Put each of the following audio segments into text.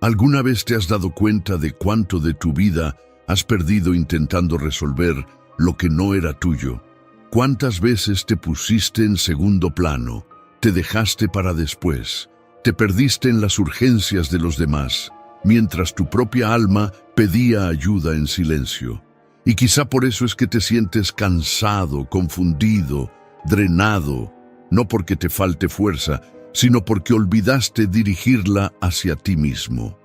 ¿Alguna vez te has dado cuenta de cuánto de tu vida has perdido intentando resolver lo que no era tuyo? ¿Cuántas veces te pusiste en segundo plano, te dejaste para después, te perdiste en las urgencias de los demás, mientras tu propia alma pedía ayuda en silencio? Y quizá por eso es que te sientes cansado, confundido, drenado, no porque te falte fuerza, sino porque olvidaste dirigirla hacia ti mismo.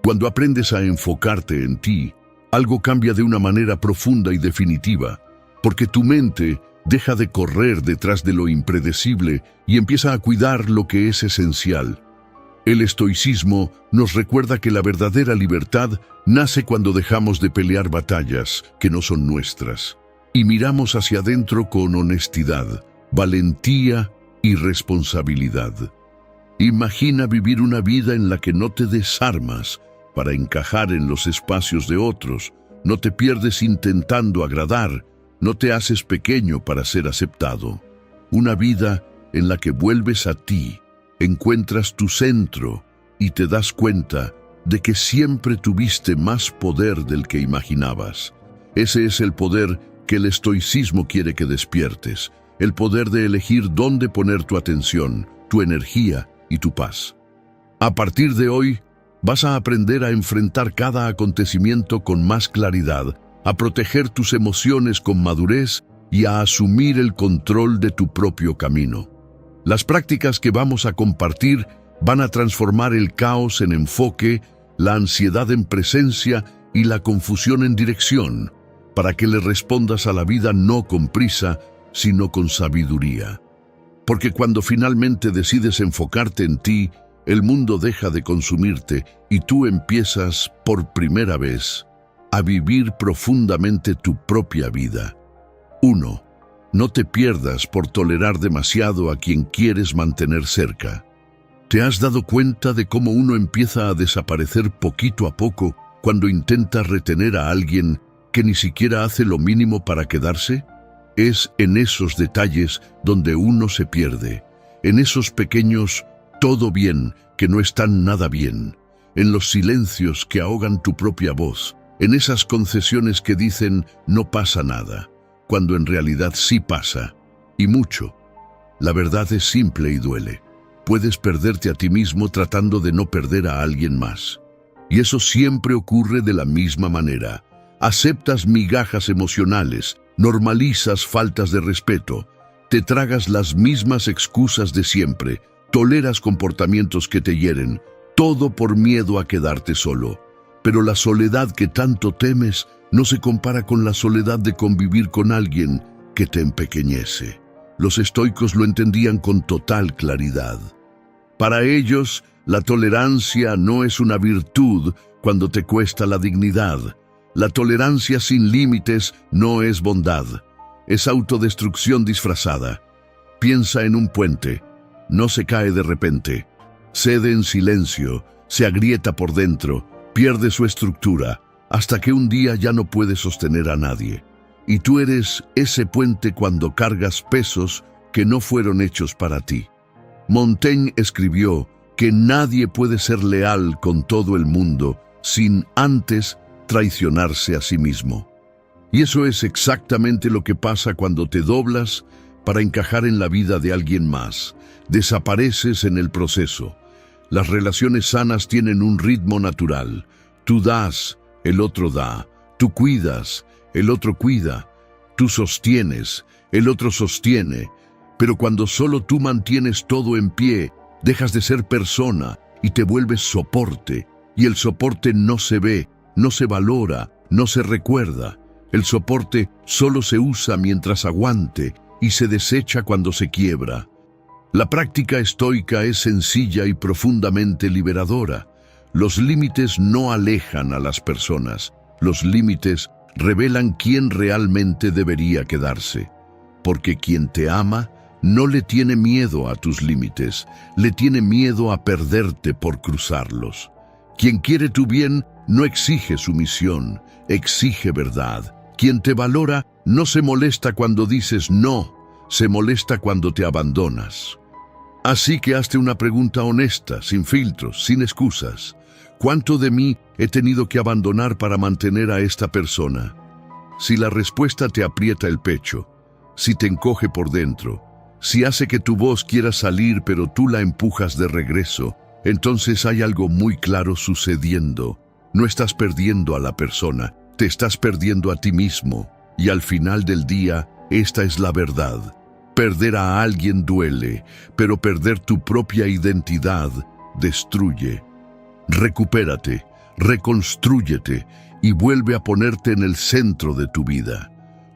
Cuando aprendes a enfocarte en ti, algo cambia de una manera profunda y definitiva, porque tu mente deja de correr detrás de lo impredecible y empieza a cuidar lo que es esencial. El estoicismo nos recuerda que la verdadera libertad nace cuando dejamos de pelear batallas que no son nuestras y miramos hacia adentro con honestidad, valentía y responsabilidad. Imagina vivir una vida en la que no te desarmas para encajar en los espacios de otros, no te pierdes intentando agradar, no te haces pequeño para ser aceptado. Una vida en la que vuelves a ti, encuentras tu centro y te das cuenta de que siempre tuviste más poder del que imaginabas. Ese es el poder que el estoicismo quiere que despiertes, el poder de elegir dónde poner tu atención, tu energía y tu paz. A partir de hoy, vas a aprender a enfrentar cada acontecimiento con más claridad, a proteger tus emociones con madurez y a asumir el control de tu propio camino. Las prácticas que vamos a compartir van a transformar el caos en enfoque, la ansiedad en presencia y la confusión en dirección, para que le respondas a la vida no con prisa, sino con sabiduría. Porque cuando finalmente decides enfocarte en ti, el mundo deja de consumirte y tú empiezas, por primera vez, a vivir profundamente tu propia vida. 1. No te pierdas por tolerar demasiado a quien quieres mantener cerca. ¿Te has dado cuenta de cómo uno empieza a desaparecer poquito a poco cuando intenta retener a alguien que ni siquiera hace lo mínimo para quedarse? Es en esos detalles donde uno se pierde, en esos pequeños todo bien que no están nada bien, en los silencios que ahogan tu propia voz, en esas concesiones que dicen no pasa nada, cuando en realidad sí pasa, y mucho. La verdad es simple y duele. Puedes perderte a ti mismo tratando de no perder a alguien más. Y eso siempre ocurre de la misma manera. Aceptas migajas emocionales, normalizas faltas de respeto, te tragas las mismas excusas de siempre, toleras comportamientos que te hieren, todo por miedo a quedarte solo. Pero la soledad que tanto temes no se compara con la soledad de convivir con alguien que te empequeñece. Los estoicos lo entendían con total claridad. Para ellos, la tolerancia no es una virtud cuando te cuesta la dignidad. La tolerancia sin límites no es bondad, es autodestrucción disfrazada. Piensa en un puente, no se cae de repente, cede en silencio, se agrieta por dentro, pierde su estructura, hasta que un día ya no puede sostener a nadie. Y tú eres ese puente cuando cargas pesos que no fueron hechos para ti. Montaigne escribió que nadie puede ser leal con todo el mundo sin antes traicionarse a sí mismo. Y eso es exactamente lo que pasa cuando te doblas para encajar en la vida de alguien más. Desapareces en el proceso. Las relaciones sanas tienen un ritmo natural. Tú das, el otro da. Tú cuidas, el otro cuida. Tú sostienes, el otro sostiene. Pero cuando solo tú mantienes todo en pie, dejas de ser persona y te vuelves soporte. Y el soporte no se ve, no se valora, no se recuerda. El soporte solo se usa mientras aguante y se desecha cuando se quiebra. La práctica estoica es sencilla y profundamente liberadora. Los límites no alejan a las personas. Los límites revelan quién realmente debería quedarse. Porque quien te ama no le tiene miedo a tus límites, le tiene miedo a perderte por cruzarlos. Quien quiere tu bien no exige sumisión, exige verdad. Quien te valora no se molesta cuando dices no, se molesta cuando te abandonas. Así que hazte una pregunta honesta, sin filtros, sin excusas. ¿Cuánto de mí he tenido que abandonar para mantener a esta persona? Si la respuesta te aprieta el pecho, si te encoge por dentro, si hace que tu voz quiera salir pero tú la empujas de regreso, entonces hay algo muy claro sucediendo. No estás perdiendo a la persona, te estás perdiendo a ti mismo. Y al final del día, esta es la verdad. Perder a alguien duele, pero perder tu propia identidad destruye. Recupérate, reconstrúyete y vuelve a ponerte en el centro de tu vida.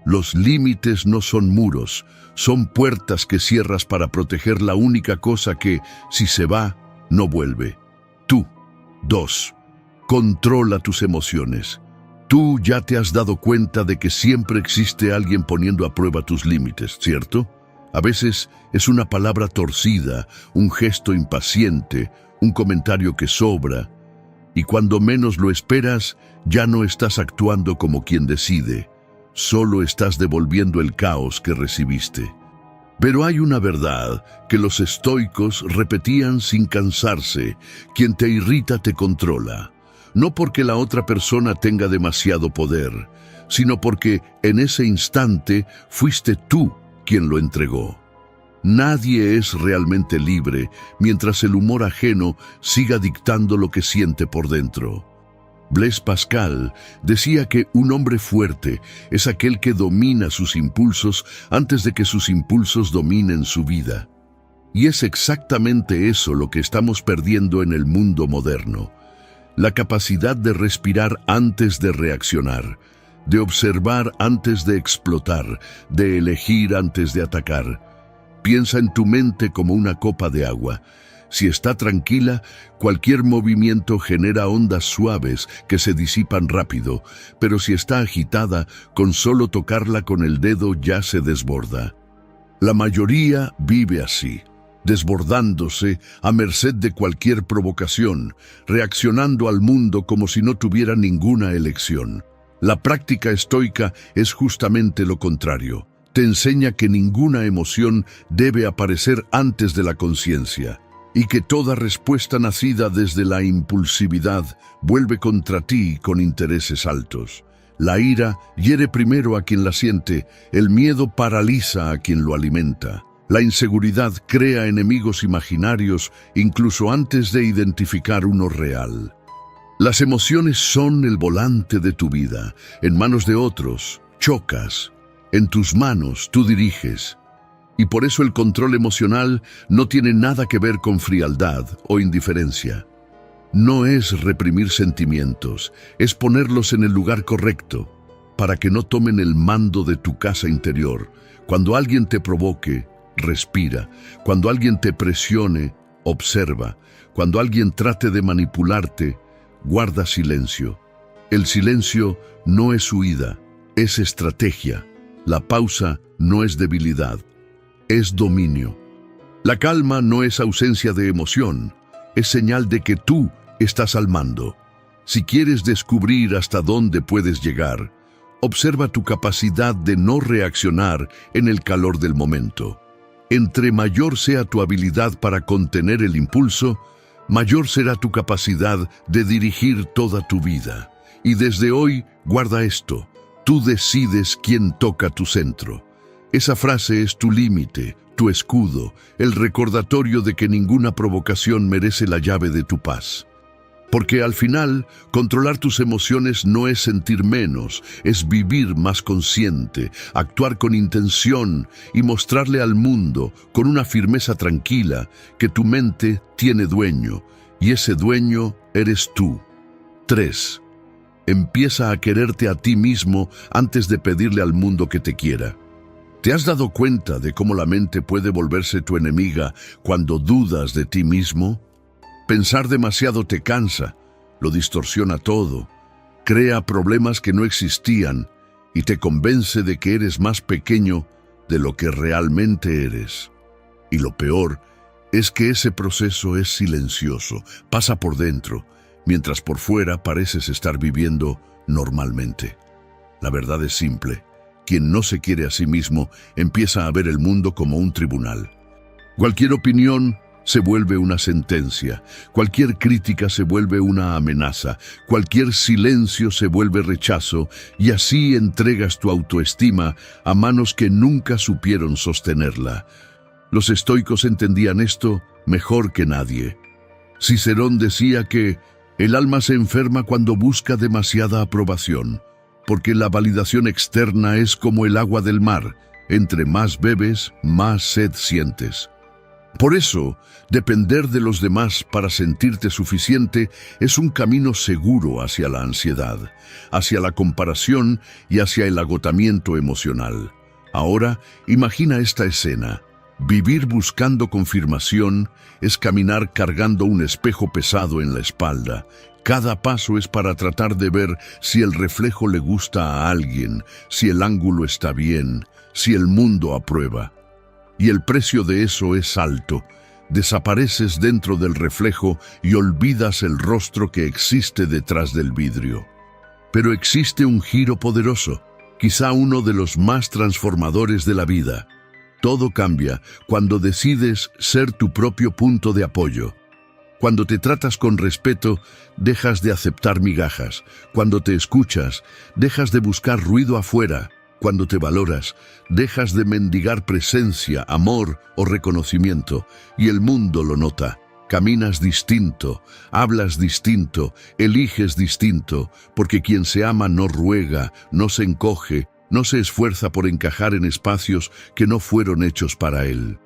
Los límites no son muros, son puertas que cierras para proteger la única cosa que, si se va, no vuelve. Tú. 2. Controla tus emociones. Tú ya te has dado cuenta de que siempre existe alguien poniendo a prueba tus límites, ¿cierto? A veces es una palabra torcida, un gesto impaciente, un comentario que sobra, y cuando menos lo esperas, ya no estás actuando como quien decide, solo estás devolviendo el caos que recibiste. Pero hay una verdad que los estoicos repetían sin cansarse: quien te irrita te controla. No porque la otra persona tenga demasiado poder, sino porque en ese instante fuiste tú quien lo entregó. Nadie es realmente libre mientras el humor ajeno siga dictando lo que siente por dentro. Blaise Pascal decía que un hombre fuerte es aquel que domina sus impulsos antes de que sus impulsos dominen su vida. Y es exactamente eso lo que estamos perdiendo en el mundo moderno. La capacidad de respirar antes de reaccionar, de observar antes de explotar, de elegir antes de atacar. Piensa en tu mente como una copa de agua. Si está tranquila, cualquier movimiento genera ondas suaves que se disipan rápido, pero si está agitada, con solo tocarla con el dedo ya se desborda. La mayoría vive así, desbordándose a merced de cualquier provocación, reaccionando al mundo como si no tuviera ninguna elección. La práctica estoica es justamente lo contrario. Te enseña que ninguna emoción debe aparecer antes de la conciencia, y que toda respuesta nacida desde la impulsividad vuelve contra ti con intereses altos. La ira hiere primero a quien la siente, el miedo paraliza a quien lo alimenta. La inseguridad crea enemigos imaginarios incluso antes de identificar uno real. Las emociones son el volante de tu vida. En manos de otros, chocas. En tus manos, tú diriges. Y por eso el control emocional no tiene nada que ver con frialdad o indiferencia. No es reprimir sentimientos, es ponerlos en el lugar correcto, para que no tomen el mando de tu casa interior. Cuando alguien te provoque, respira. Cuando alguien te presione, observa. Cuando alguien trate de manipularte, guarda silencio. El silencio no es huida, es estrategia. La pausa no es debilidad, es dominio. La calma no es ausencia de emoción, es señal de que tú estás al mando. Si quieres descubrir hasta dónde puedes llegar, observa tu capacidad de no reaccionar en el calor del momento. Entre mayor sea tu habilidad para contener el impulso, mayor será tu capacidad de dirigir toda tu vida. Y desde hoy, guarda esto: tú decides quién toca tu centro. Esa frase es tu límite, tu escudo, el recordatorio de que ninguna provocación merece la llave de tu paz. Porque al final, controlar tus emociones no es sentir menos, es vivir más consciente, actuar con intención y mostrarle al mundo, con una firmeza tranquila, que tu mente tiene dueño, y ese dueño eres tú. 3. Empieza a quererte a ti mismo antes de pedirle al mundo que te quiera. ¿Te has dado cuenta de cómo la mente puede volverse tu enemiga cuando dudas de ti mismo? Pensar demasiado te cansa, lo distorsiona todo, crea problemas que no existían y te convence de que eres más pequeño de lo que realmente eres. Y lo peor es que ese proceso es silencioso, pasa por dentro, mientras por fuera pareces estar viviendo normalmente. La verdad es simple: quien no se quiere a sí mismo empieza a ver el mundo como un tribunal. Cualquier opinión, se vuelve una sentencia, cualquier crítica se vuelve una amenaza, cualquier silencio se vuelve rechazo, y así entregas tu autoestima a manos que nunca supieron sostenerla. Los estoicos entendían esto mejor que nadie. Cicerón decía que el alma se enferma cuando busca demasiada aprobación, porque la validación externa es como el agua del mar, entre más bebes, más sed sientes. Por eso, depender de los demás para sentirte suficiente es un camino seguro hacia la ansiedad, hacia la comparación y hacia el agotamiento emocional. Ahora, imagina esta escena. Vivir buscando confirmación es caminar cargando un espejo pesado en la espalda. Cada paso es para tratar de ver si el reflejo le gusta a alguien, si el ángulo está bien, si el mundo aprueba. Y el precio de eso es alto. Desapareces dentro del reflejo y olvidas el rostro que existe detrás del vidrio. Pero existe un giro poderoso, quizá uno de los más transformadores de la vida. Todo cambia cuando decides ser tu propio punto de apoyo. Cuando te tratas con respeto, dejas de aceptar migajas. Cuando te escuchas, dejas de buscar ruido afuera. Cuando te valoras, dejas de mendigar presencia, amor o reconocimiento, y el mundo lo nota. Caminas distinto, hablas distinto, eliges distinto, porque quien se ama no ruega, no se encoge, no se esfuerza por encajar en espacios que no fueron hechos para él.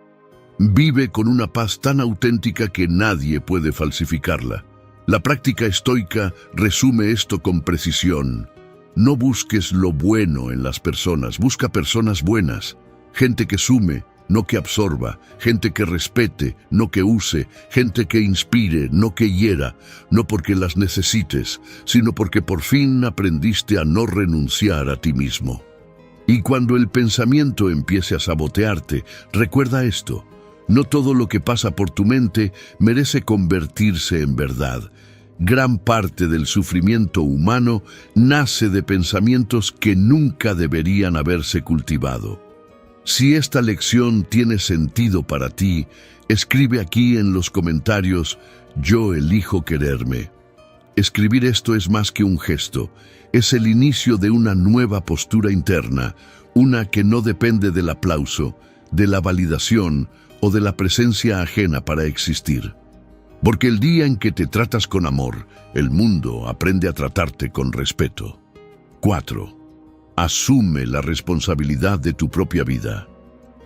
Vive con una paz tan auténtica que nadie puede falsificarla. La práctica estoica resume esto con precisión. No busques lo bueno en las personas, busca personas buenas, gente que sume, no que absorba, gente que respete, no que use, gente que inspire, no que hiera, no porque las necesites, sino porque por fin aprendiste a no renunciar a ti mismo. Y cuando el pensamiento empiece a sabotearte, recuerda esto: no todo lo que pasa por tu mente merece convertirse en verdad. Gran parte del sufrimiento humano nace de pensamientos que nunca deberían haberse cultivado. Si esta lección tiene sentido para ti, escribe aquí en los comentarios: yo elijo quererme. Escribir esto es más que un gesto, es el inicio de una nueva postura interna, una que no depende del aplauso, de la validación o de la presencia ajena para existir. Porque el día en que te tratas con amor, el mundo aprende a tratarte con respeto. 4. Asume la responsabilidad de tu propia vida.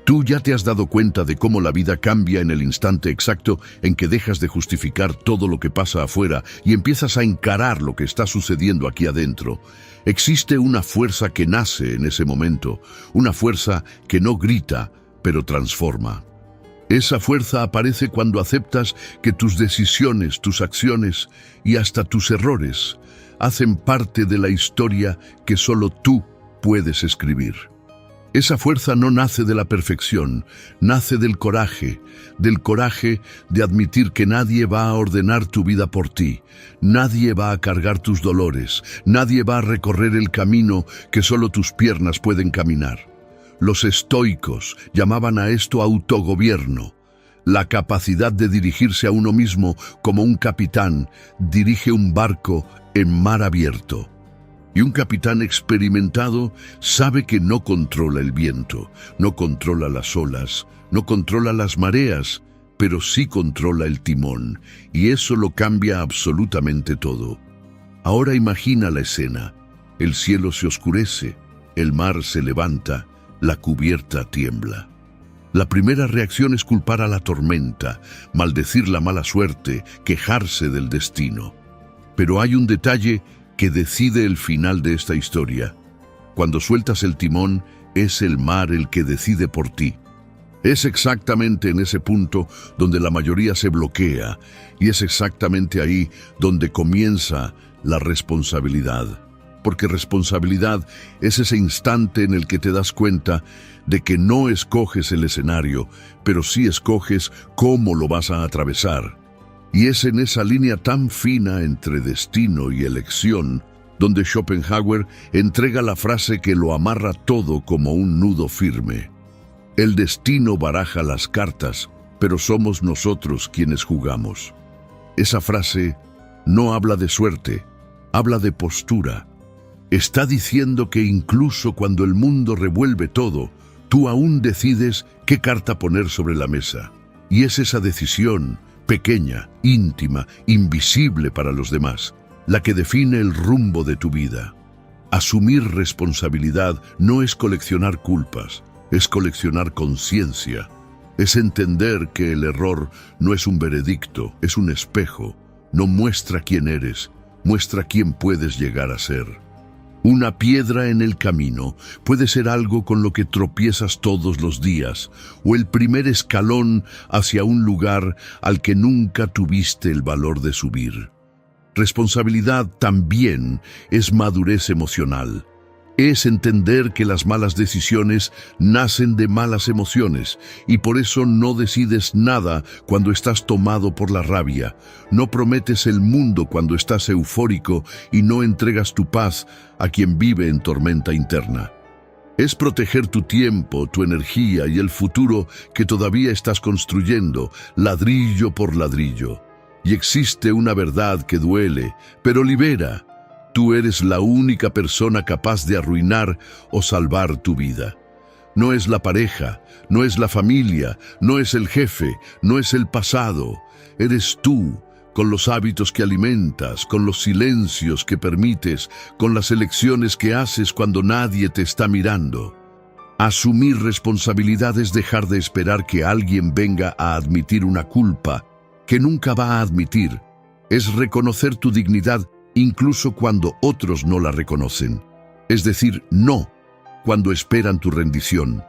Tú ya te has dado cuenta de cómo la vida cambia en el instante exacto en que dejas de justificar todo lo que pasa afuera y empiezas a encarar lo que está sucediendo aquí adentro. Existe una fuerza que nace en ese momento, una fuerza que no grita, pero transforma. Esa fuerza aparece cuando aceptas que tus decisiones, tus acciones y hasta tus errores hacen parte de la historia que solo tú puedes escribir. Esa fuerza no nace de la perfección, nace del coraje de admitir que nadie va a ordenar tu vida por ti, nadie va a cargar tus dolores, nadie va a recorrer el camino que solo tus piernas pueden caminar. Los estoicos llamaban a esto autogobierno, la capacidad de dirigirse a uno mismo como un capitán dirige un barco en mar abierto. Y un capitán experimentado sabe que no controla el viento, no controla las olas, no controla las mareas, pero sí controla el timón, y eso lo cambia absolutamente todo. Ahora imagina la escena. El cielo se oscurece, el mar se levanta, la cubierta tiembla. La primera reacción es culpar a la tormenta, maldecir la mala suerte, quejarse del destino. Pero hay un detalle que decide el final de esta historia. Cuando sueltas el timón, es el mar el que decide por ti. Es exactamente en ese punto donde la mayoría se bloquea, y es exactamente ahí donde comienza la responsabilidad. Porque responsabilidad es ese instante en el que te das cuenta de que no escoges el escenario, pero sí escoges cómo lo vas a atravesar. Y es en esa línea tan fina entre destino y elección donde Schopenhauer entrega la frase que lo amarra todo como un nudo firme. El destino baraja las cartas, pero somos nosotros quienes jugamos. Esa frase no habla de suerte, habla de postura. Está diciendo que incluso cuando el mundo revuelve todo, tú aún decides qué carta poner sobre la mesa. Y es esa decisión, pequeña, íntima, invisible para los demás, la que define el rumbo de tu vida. Asumir responsabilidad no es coleccionar culpas, es coleccionar conciencia. Es entender que el error no es un veredicto, es un espejo. No muestra quién eres, muestra quién puedes llegar a ser. Una piedra en el camino puede ser algo con lo que tropiezas todos los días, o el primer escalón hacia un lugar al que nunca tuviste el valor de subir. Responsabilidad también es madurez emocional. Es entender que las malas decisiones nacen de malas emociones y por eso no decides nada cuando estás tomado por la rabia. No prometes el mundo cuando estás eufórico y no entregas tu paz a quien vive en tormenta interna. Es proteger tu tiempo, tu energía y el futuro que todavía estás construyendo, ladrillo por ladrillo. Y existe una verdad que duele, pero libera. Tú eres la única persona capaz de arruinar o salvar tu vida. No es la pareja, no es la familia, no es el jefe, no es el pasado. Eres tú, con los hábitos que alimentas, con los silencios que permites, con las elecciones que haces cuando nadie te está mirando. Asumir responsabilidad es dejar de esperar que alguien venga a admitir una culpa que nunca va a admitir. Es reconocer tu dignidad incluso cuando otros no la reconocen. Es decir, no, cuando esperan tu rendición.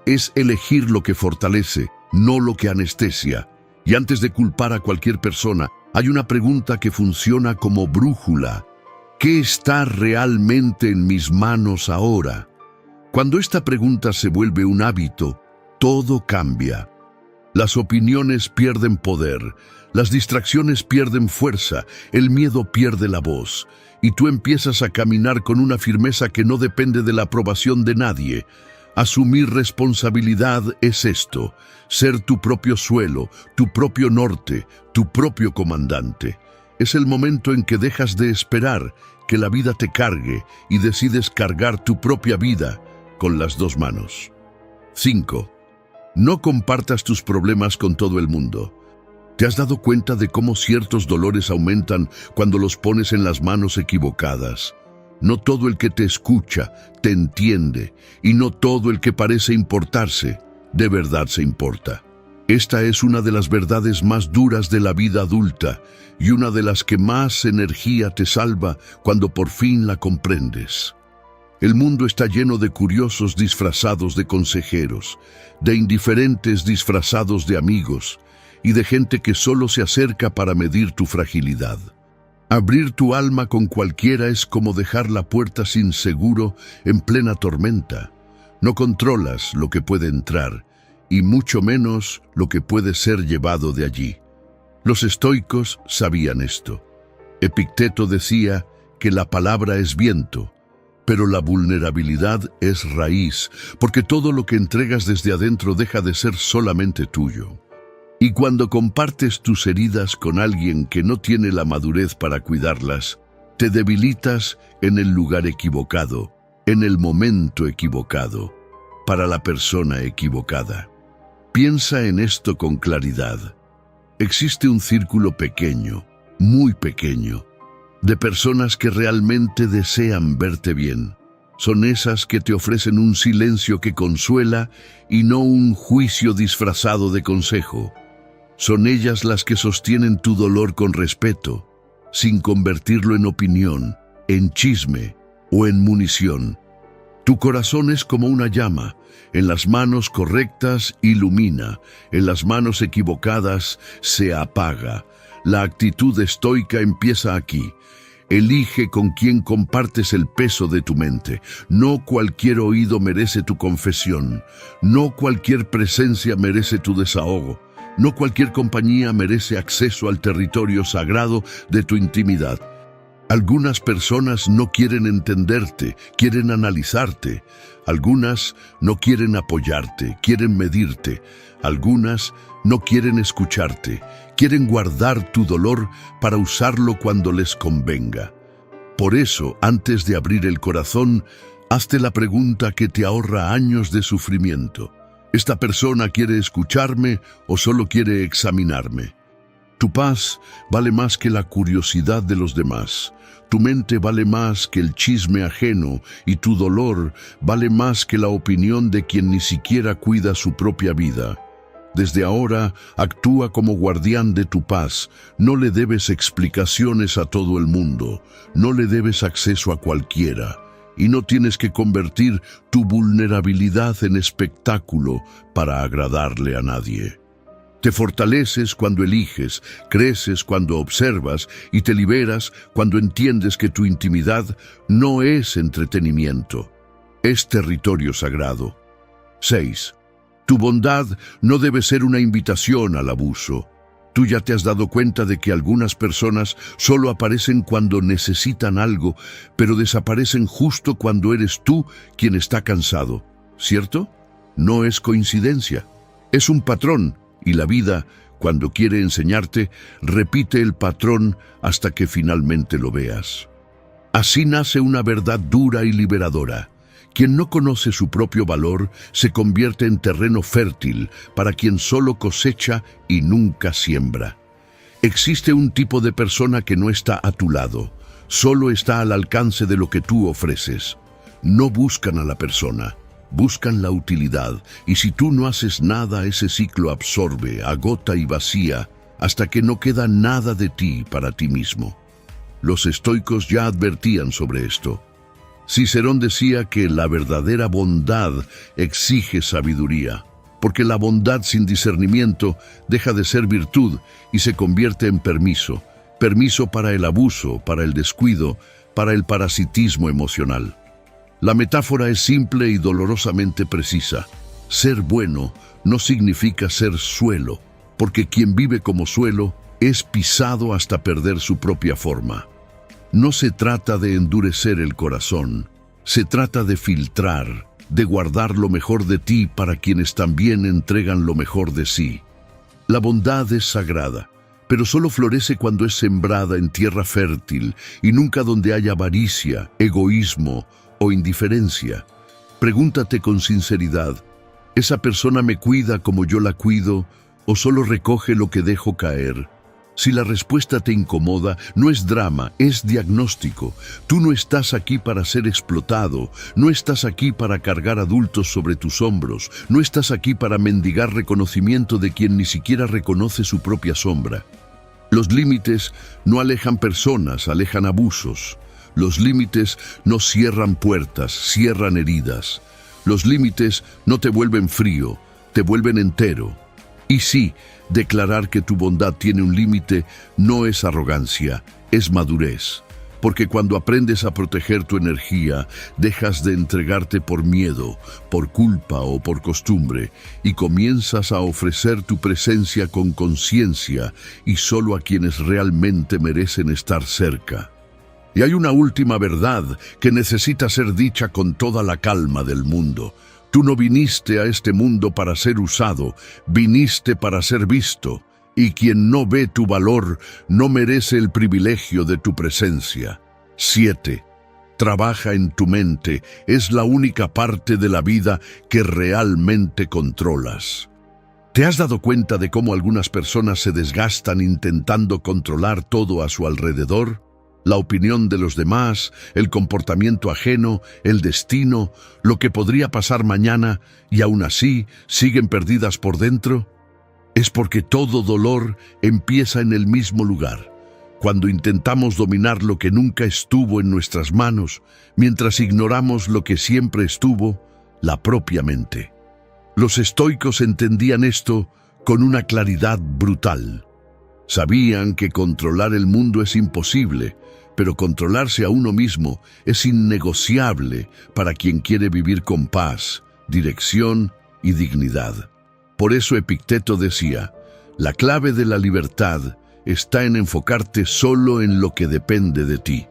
Es elegir lo que fortalece, no lo que anestesia. Y antes de culpar a cualquier persona, hay una pregunta que funciona como brújula. ¿Qué está realmente en mis manos ahora? Cuando esta pregunta se vuelve un hábito, todo cambia. Las opiniones pierden poder, las distracciones pierden fuerza, el miedo pierde la voz, y tú empiezas a caminar con una firmeza que no depende de la aprobación de nadie. Asumir responsabilidad es esto, ser tu propio suelo, tu propio norte, tu propio comandante. Es el momento en que dejas de esperar que la vida te cargue y decides cargar tu propia vida con las dos manos. 5. No compartas tus problemas con todo el mundo. ¿Te has dado cuenta de cómo ciertos dolores aumentan cuando los pones en las manos equivocadas? No todo el que te escucha te entiende, y no todo el que parece importarse de verdad se importa. Esta es una de las verdades más duras de la vida adulta y una de las que más energía te salva cuando por fin la comprendes. El mundo está lleno de curiosos disfrazados de consejeros, de indiferentes disfrazados de amigos y de gente que solo se acerca para medir tu fragilidad. Abrir tu alma con cualquiera es como dejar la puerta sin seguro en plena tormenta. No controlas lo que puede entrar y mucho menos lo que puede ser llevado de allí. Los estoicos sabían esto. Epicteto decía que la palabra es viento, pero la vulnerabilidad es raíz, porque todo lo que entregas desde adentro deja de ser solamente tuyo. Y cuando compartes tus heridas con alguien que no tiene la madurez para cuidarlas, te debilitas en el lugar equivocado, en el momento equivocado, para la persona equivocada. Piensa en esto con claridad. Existe un círculo pequeño, muy pequeño, de personas que realmente desean verte bien. Son esas que te ofrecen un silencio que consuela y no un juicio disfrazado de consejo. Son ellas las que sostienen tu dolor con respeto, sin convertirlo en opinión, en chisme o en munición. Tu corazón es como una llama. En las manos correctas ilumina, en las manos equivocadas se apaga. La actitud estoica empieza aquí. Elige con quién compartes el peso de tu mente. No cualquier oído merece tu confesión. No cualquier presencia merece tu desahogo. No cualquier compañía merece acceso al territorio sagrado de tu intimidad. Algunas personas no quieren entenderte, quieren analizarte. Algunas no quieren apoyarte, quieren medirte. Algunas No quieren escucharte, quieren guardar tu dolor para usarlo cuando les convenga. Por eso, antes de abrir el corazón, hazte la pregunta que te ahorra años de sufrimiento. ¿Esta persona quiere escucharme o solo quiere examinarme? Tu paz vale más que la curiosidad de los demás. Tu mente vale más que el chisme ajeno y tu dolor vale más que la opinión de quien ni siquiera cuida su propia vida. Desde ahora, actúa como guardián de tu paz. No le debes explicaciones a todo el mundo. No le debes acceso a cualquiera. Y no tienes que convertir tu vulnerabilidad en espectáculo para agradarle a nadie. Te fortaleces cuando eliges, creces cuando observas y te liberas cuando entiendes que tu intimidad no es entretenimiento, es territorio sagrado. 6. Tu bondad no debe ser una invitación al abuso. Tú ya te has dado cuenta de que algunas personas solo aparecen cuando necesitan algo, pero desaparecen justo cuando eres tú quien está cansado, ¿cierto? No es coincidencia, es un patrón. Y la vida, cuando quiere enseñarte, repite el patrón hasta que finalmente lo veas. Así nace una verdad dura y liberadora. Quien no conoce su propio valor se convierte en terreno fértil para quien solo cosecha y nunca siembra. Existe un tipo de persona que no está a tu lado, solo está al alcance de lo que tú ofreces. No buscan a la persona. Buscan la utilidad, y si tú no haces nada, ese ciclo absorbe, agota y vacía, hasta que no queda nada de ti para ti mismo. Los estoicos ya advertían sobre esto. Cicerón decía que la verdadera bondad exige sabiduría, porque la bondad sin discernimiento deja de ser virtud y se convierte en permiso. Permiso para el abuso, para el descuido, para el parasitismo emocional. La metáfora es simple y dolorosamente precisa. Ser bueno no significa ser suelo, porque quien vive como suelo es pisado hasta perder su propia forma. No se trata de endurecer el corazón, se trata de filtrar, de guardar lo mejor de ti para quienes también entregan lo mejor de sí. La bondad es sagrada, pero solo florece cuando es sembrada en tierra fértil y nunca donde haya avaricia, egoísmo o indiferencia. Pregúntate con sinceridad, ¿esa persona me cuida como yo la cuido o solo recoge lo que dejo caer? Si la respuesta te incomoda, no es drama, es diagnóstico. Tú no estás aquí para ser explotado, no estás aquí para cargar adultos sobre tus hombros, no estás aquí para mendigar reconocimiento de quien ni siquiera reconoce su propia sombra. Los límites no alejan personas, alejan abusos. Los límites no cierran puertas, cierran heridas. Los límites no te vuelven frío, te vuelven entero. Y sí, declarar que tu bondad tiene un límite no es arrogancia, es madurez. Porque cuando aprendes a proteger tu energía, dejas de entregarte por miedo, por culpa o por costumbre, y comienzas a ofrecer tu presencia con conciencia y solo a quienes realmente merecen estar cerca. Y hay una última verdad que necesita ser dicha con toda la calma del mundo. Tú no viniste a este mundo para ser usado, viniste para ser visto. Y quien no ve tu valor no merece el privilegio de tu presencia. 7. Trabaja en tu mente, es la única parte de la vida que realmente controlas. ¿Te has dado cuenta de cómo algunas personas se desgastan intentando controlar todo a su alrededor? La opinión de los demás, el comportamiento ajeno, el destino, lo que podría pasar mañana, y aún así siguen perdidas por dentro. Es porque todo dolor empieza en el mismo lugar, cuando intentamos dominar lo que nunca estuvo en nuestras manos, mientras ignoramos lo que siempre estuvo, la propia mente. Los estoicos entendían esto con una claridad brutal. Sabían que controlar el mundo es imposible, pero controlarse a uno mismo es innegociable para quien quiere vivir con paz, dirección y dignidad. Por eso Epicteto decía, la clave de la libertad está en enfocarte solo en lo que depende de ti.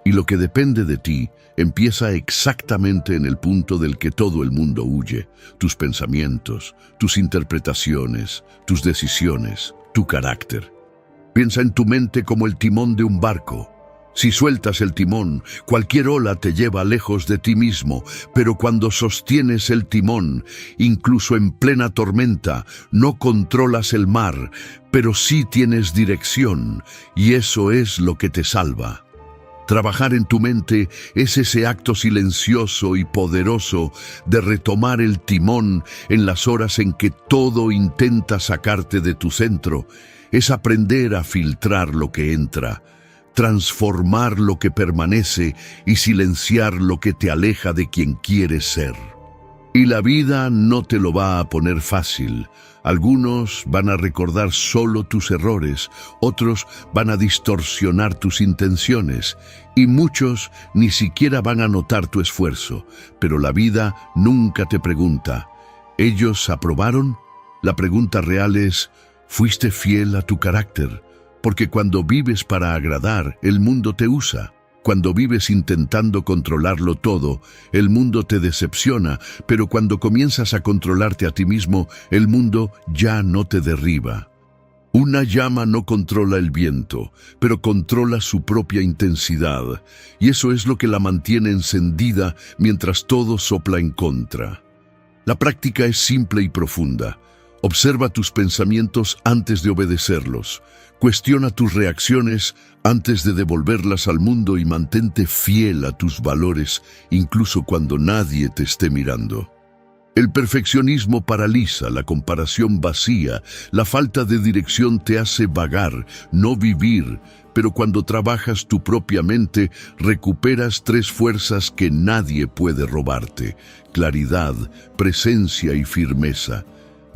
Y lo que depende de ti empieza exactamente en el punto del que todo el mundo huye: tus pensamientos, tus interpretaciones, tus decisiones, tu carácter. Piensa en tu mente como el timón de un barco. Si sueltas el timón, cualquier ola te lleva lejos de ti mismo, pero cuando sostienes el timón, incluso en plena tormenta, no controlas el mar, pero sí tienes dirección, y eso es lo que te salva. Trabajar en tu mente es ese acto silencioso y poderoso de retomar el timón en las horas en que todo intenta sacarte de tu centro. Es aprender a filtrar lo que entra, transformar lo que permanece y silenciar lo que te aleja de quien quieres ser. Y la vida no te lo va a poner fácil. Algunos van a recordar solo tus errores, otros van a distorsionar tus intenciones, y muchos ni siquiera van a notar tu esfuerzo. Pero la vida nunca te pregunta: ¿ellos aprobaron? La pregunta real es: ¿fuiste fiel a tu carácter? Porque cuando vives para agradar, el mundo te usa. Cuando vives intentando controlarlo todo, el mundo te decepciona, pero cuando comienzas a controlarte a ti mismo, el mundo ya no te derriba. Una llama no controla el viento, pero controla su propia intensidad, y eso es lo que la mantiene encendida mientras todo sopla en contra. La práctica es simple y profunda. Observa tus pensamientos antes de obedecerlos. Cuestiona tus reacciones antes de devolverlas al mundo y mantente fiel a tus valores, incluso cuando nadie te esté mirando. El perfeccionismo paraliza, la comparación vacía, la falta de dirección te hace vagar, no vivir, pero cuando trabajas tu propia mente, recuperas tres fuerzas que nadie puede robarte: claridad, presencia y firmeza.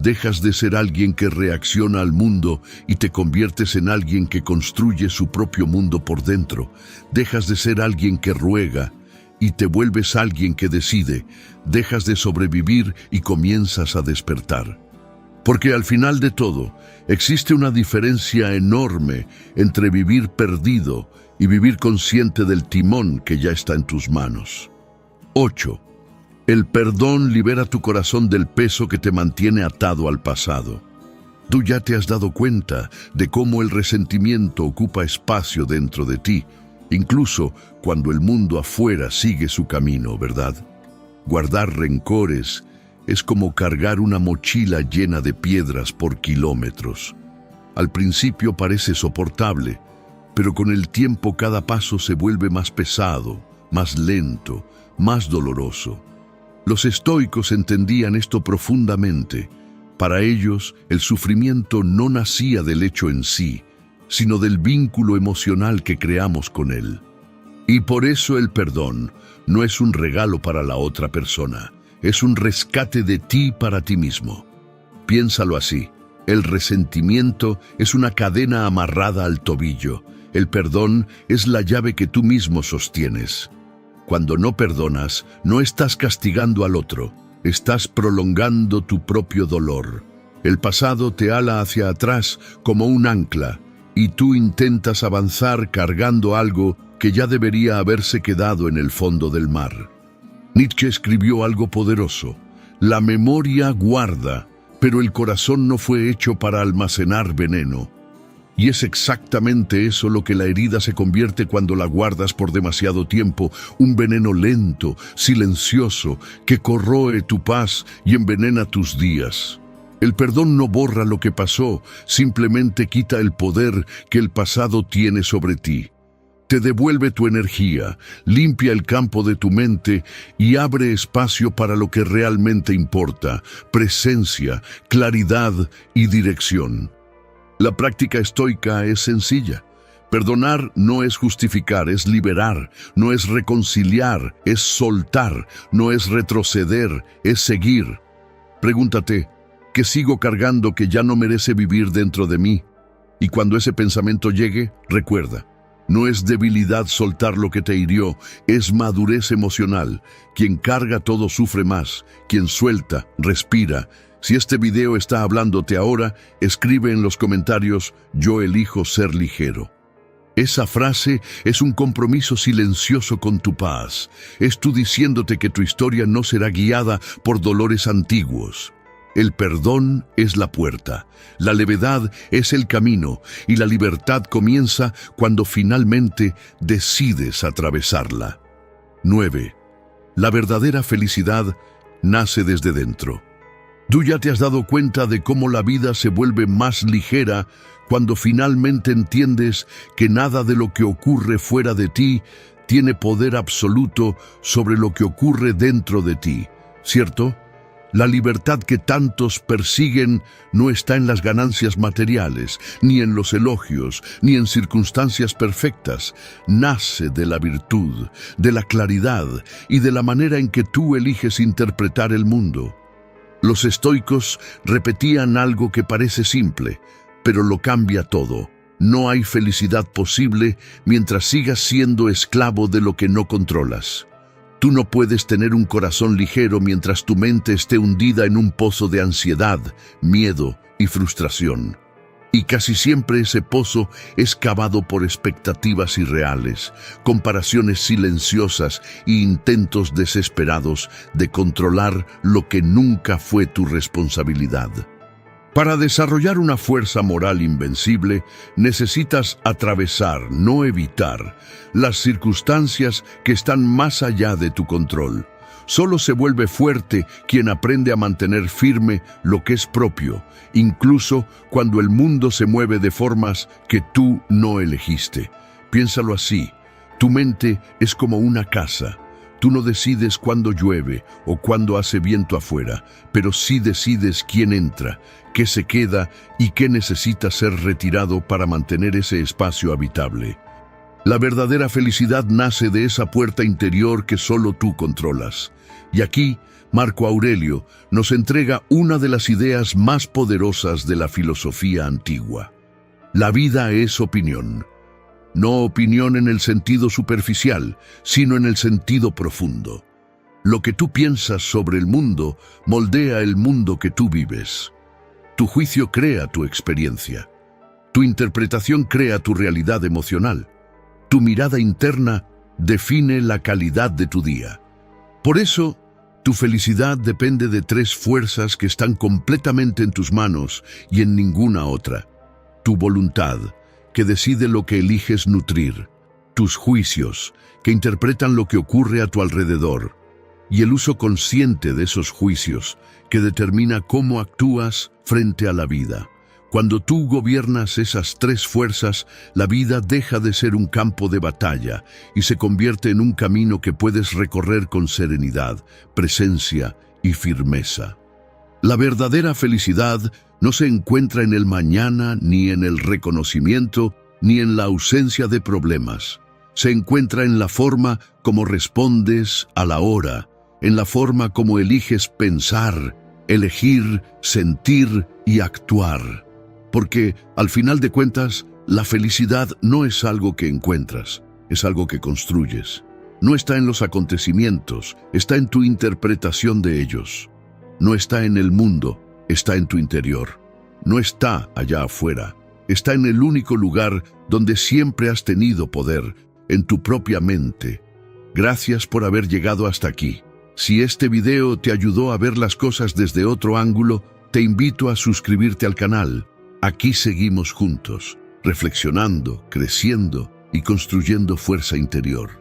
Dejas de ser alguien que reacciona al mundo y te conviertes en alguien que construye su propio mundo por dentro. Dejas de ser alguien que ruega y te vuelves alguien que decide. Dejas de sobrevivir y comienzas a despertar. Porque al final de todo, existe una diferencia enorme entre vivir perdido y vivir consciente del timón que ya está en tus manos. 8. El perdón libera tu corazón del peso que te mantiene atado al pasado. Tú ya te has dado cuenta de cómo el resentimiento ocupa espacio dentro de ti, incluso cuando el mundo afuera sigue su camino, ¿verdad? Guardar rencores es como cargar una mochila llena de piedras por kilómetros. Al principio parece soportable, pero con el tiempo cada paso se vuelve más pesado, más lento, más doloroso. Los estoicos entendían esto profundamente. Para ellos, el sufrimiento no nacía del hecho en sí, sino del vínculo emocional que creamos con él. Y por eso el perdón no es un regalo para la otra persona, es un rescate de ti para ti mismo. Piénsalo así: el resentimiento es una cadena amarrada al tobillo, el perdón es la llave que tú mismo sostienes. Cuando no perdonas, no estás castigando al otro, estás prolongando tu propio dolor. El pasado te ala hacia atrás como un ancla, y tú intentas avanzar cargando algo que ya debería haberse quedado en el fondo del mar. Nietzsche escribió algo poderoso: la memoria guarda, pero el corazón no fue hecho para almacenar veneno. Y es exactamente eso lo que la herida se convierte cuando la guardas por demasiado tiempo: un veneno lento, silencioso, que corroe tu paz y envenena tus días. El perdón no borra lo que pasó, simplemente quita el poder que el pasado tiene sobre ti. Te devuelve tu energía, limpia el campo de tu mente y abre espacio para lo que realmente importa: presencia, claridad y dirección. La práctica estoica es sencilla. Perdonar no es justificar, es liberar, no es reconciliar, es soltar, no es retroceder, es seguir. Pregúntate: ¿qué sigo cargando que ya no merece vivir dentro de mí? Y cuando ese pensamiento llegue, recuerda: no es debilidad soltar lo que te hirió, es madurez emocional. Quien carga todo sufre más, quien suelta, respira. Si este video está hablándote ahora, escribe en los comentarios: yo elijo ser ligero. Esa frase es un compromiso silencioso con tu paz. Es tú diciéndote que tu historia no será guiada por dolores antiguos. El perdón es la puerta, la levedad es el camino y la libertad comienza cuando finalmente decides atravesarla. 9. La verdadera felicidad nace desde dentro. Tú ya te has dado cuenta de cómo la vida se vuelve más ligera cuando finalmente entiendes que nada de lo que ocurre fuera de ti tiene poder absoluto sobre lo que ocurre dentro de ti, ¿cierto? La libertad que tantos persiguen no está en las ganancias materiales, ni en los elogios, ni en circunstancias perfectas. Nace de la virtud, de la claridad y de la manera en que tú eliges interpretar el mundo. Los estoicos repetían algo que parece simple, pero lo cambia todo. No hay felicidad posible mientras sigas siendo esclavo de lo que no controlas. Tú no puedes tener un corazón ligero mientras tu mente esté hundida en un pozo de ansiedad, miedo y frustración. Y casi siempre ese pozo es cavado por expectativas irreales, comparaciones silenciosas e intentos desesperados de controlar lo que nunca fue tu responsabilidad. Para desarrollar una fuerza moral invencible, necesitas atravesar, no evitar, las circunstancias que están más allá de tu control. Solo se vuelve fuerte quien aprende a mantener firme lo que es propio, incluso cuando el mundo se mueve de formas que tú no elegiste. Piénsalo así, tu mente es como una casa. Tú no decides cuándo llueve o cuándo hace viento afuera, pero sí decides quién entra, qué se queda y qué necesita ser retirado para mantener ese espacio habitable. La verdadera felicidad nace de esa puerta interior que solo tú controlas. Y aquí, Marco Aurelio nos entrega una de las ideas más poderosas de la filosofía antigua. La vida es opinión. No opinión en el sentido superficial, sino en el sentido profundo. Lo que tú piensas sobre el mundo moldea el mundo que tú vives. Tu juicio crea tu experiencia. Tu interpretación crea tu realidad emocional. Tu mirada interna define la calidad de tu día. Por eso, tu felicidad depende de tres fuerzas que están completamente en tus manos y en ninguna otra. Tu voluntad, que decide lo que eliges nutrir, tus juicios, que interpretan lo que ocurre a tu alrededor, y el uso consciente de esos juicios, que determina cómo actúas frente a la vida. Cuando tú gobiernas esas tres fuerzas, la vida deja de ser un campo de batalla y se convierte en un camino que puedes recorrer con serenidad, presencia y firmeza. La verdadera felicidad no se encuentra en el mañana, ni en el reconocimiento, ni en la ausencia de problemas. Se encuentra en la forma como respondes a la hora, en la forma como eliges pensar, elegir, sentir y actuar. Porque, al final de cuentas, la felicidad no es algo que encuentras, es algo que construyes. No está en los acontecimientos, está en tu interpretación de ellos. No está en el mundo, está en tu interior. No está allá afuera, está en el único lugar donde siempre has tenido poder, en tu propia mente. Gracias por haber llegado hasta aquí. Si este video te ayudó a ver las cosas desde otro ángulo, te invito a suscribirte al canal. Aquí seguimos juntos, reflexionando, creciendo y construyendo fuerza interior.